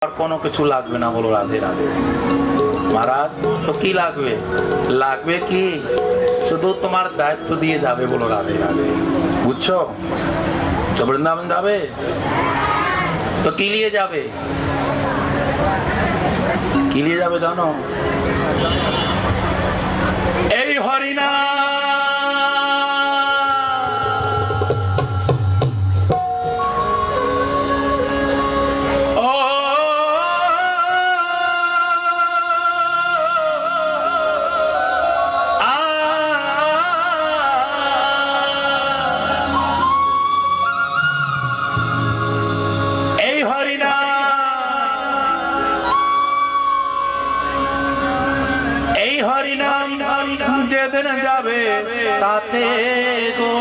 আর কোনো কিছু লাগবে না, বলো রাধে রাধে। মহারাজ তো কি লাগবে? লাগবে কি? শুধু তোমার দায়িত্ব দিয়ে যাবে, বলো রাধে রাধে। বুঝছো তো? বৃন্দাবন যাবে তো কি নিয়ে যাবে? কি নিয়ে যাবে জানো? এই হরিনা যেদিন যাবে সাথে গো